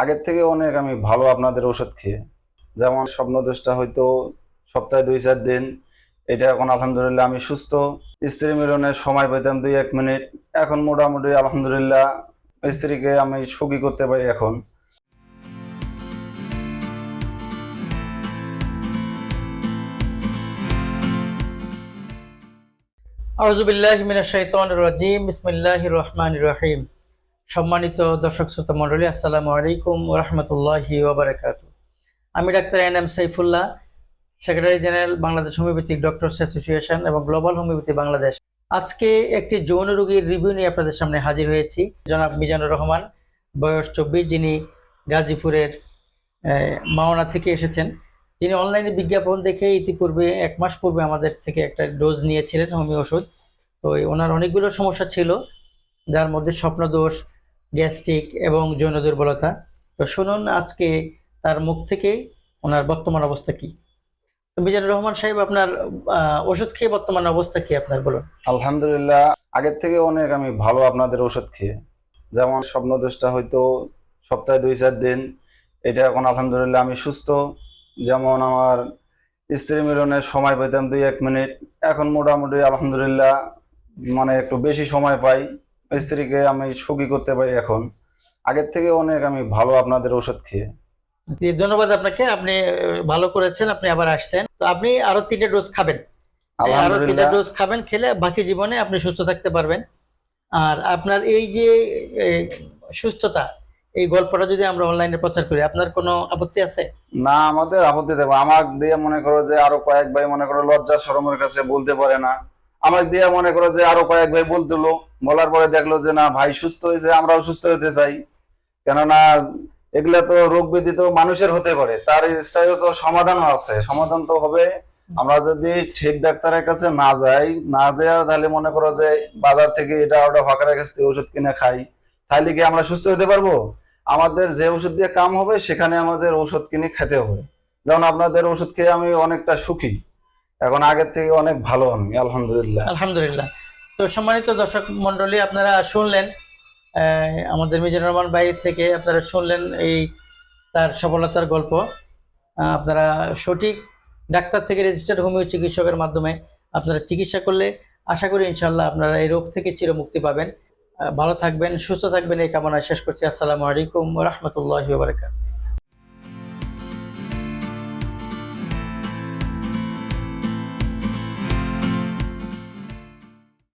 আগের থেকে অনেক আমি ভালো আপনাদের ওষুধ খেয়ে। যেমন স্বপ্নদোষটা হয়তো সপ্তাহে 2-4 দিন, এটা এখন আলহামদুলিল্লাহ আমি সুস্থ। স্ত্রী মিলনের সময় পেতাম 2-1 মিনিট, এখন মোটামুটি আলহামদুলিল্লাহ স্ত্রীকে আমি সুখী করতে পারি এখন। আউযু বিল্লাহি মিনাশ শাইতানির রাজিম। বিসমিল্লাহির রহমানির রহিম। সম্মানিত দর্শক শ্রোতা মণ্ডলী, আসসালামু আলাইকুম ওয়া রাহমাতুল্লাহি ওয়া বারাকাতুহু। আমি doctor N M. Saifullah, secretary general Bangladesh homeopathic doctors association এবং গ্লোবাল হোমিওপ্যাথি বাংলাদেশ। আজকে একটি যৌন রোগীর রিভিউ নিয়ে আপনাদের সামনে হাজির হয়েছি। জনাব মিজানুর রহমান, বয়স 24, যিনি গাজীপুরের মাওনা থেকে এসেছেন। যিনি অনলাইনে বিজ্ঞাপন দেখে ইতিপূর্বে 1 মাস পূর্বে আমাদের থেকে একটা ডোজ নিয়েছিলেন হোমিও ওষুধ। তো ওনার অনেকগুলো সমস্যা ছিল, যার মধ্যে স্বপ্নদোষ, গ্যাস্ট্রিক এবং যৌন দুর্বলতা। তো শুনুন আজকে তার মুখ থেকে ওনার বর্তমান অবস্থা কি। তো মিজানুর রহমান সাহেব, আপনার ওষুধ খেয়ে বর্তমান অবস্থা কি আপনার বলুন। আলহামদুলিল্লাহ আগের থেকে অনেক আমি ভালো আপনাদের ওষুধ খেয়ে। যেমন স্বপ্নদোষটা হয়তো সপ্তাহে 2-4 দিন, এটা এখন আলহামদুলিল্লাহ আমি সুস্থ। যেমন আমার স্ত্রী মিলনের সময় পেতাম 2-1 মিনিট, এখন মোটামুটি আলহামদুলিল্লাহ একটু বেশি সময় পাই, স্ত্রীকে আমি সুখী করতে পারি এখন। আগের থেকে অনেক আমি ভালো আপনাদের ওষুধ খেয়ে। জি, ধন্যবাদ আপনাকে। আপনি ভালো করেছেন, আপনি আবার আসছেন। তো আপনি আরো 3টে ডোজ খাবেন, আরো 3টে আলহামদুলিল্লাহ ডোজ খাবেন, খেলে বাকি জীবনে আপনি সুস্থ থাকতে পারবেন। আর আপনার এই যে সুস্থতা, এই গল্পটা যদি আমরা অনলাইনে প্রচার করি, আপনার কোনো আপত্তি আছে? না, আমাদের আপত্তি দেবো। আমার দিয়ে মনে করো যে আরো কয়েক ভাই মনে করো লজ্জা শরমের কাছে বলতে পারে না, আমার দিয়ে মনে করো যে আরো কয়েক ভাই বলতেলো, বলার পরে দেখলো যে না ভাই সুস্থ হয়েছে, আমরাও সুস্থ হতে চাই। কেননা এগুলা তো রোগ ব্যাধি তো মানুষের হতে পারে, তার স্থায়ী তো সমাধানও আছে, সমাধান তো হবে। আমরা যদি ঠিক ডাক্তারের কাছে না যাই, না যাই তাহলে মনে করো যে বাজার থেকে এটা ওটা হকারের কাছ থেকে ওষুধ কিনে খাই, তাহলে কি আমরা সুস্থ হতে পারবো? আমাদের যে ওষুধ দিয়ে কাম হবে সেখানে আমাদের ওষুধ কিনে খেতে হবে। যেমন আপনাদের ওষুধ খেয়ে আমি অনেকটা সুখী, এখন আগের থেকে অনেক ভালো আমি আলহামদুলিল্লাহ। আলহামদুলিল্লাহ। তো সম্মানিত দর্শক মন্ডলী, আপনারা শুনলেন আমাদের মিজানুর রহমান ভাই থেকে, আপনারা শুনলেন এই তার সফলতার গল্প। আপনারা সঠিক ডাক্তার থেকে রেজিস্টার্ড হোমিও চিকিৎসকের মাধ্যমে আপনারা চিকিৎসা করলে আশা করি ইনশাল্লাহ আপনারা এই রোগ থেকে চিরমুক্তি পাবেন। ভালো থাকবেন, সুস্থ থাকবেন, এই কামনায় শেষ করছি। আসসালামু আলাইকুম ওয়া রাহমাতুল্লাহি ওয়া বারাকাতুহু।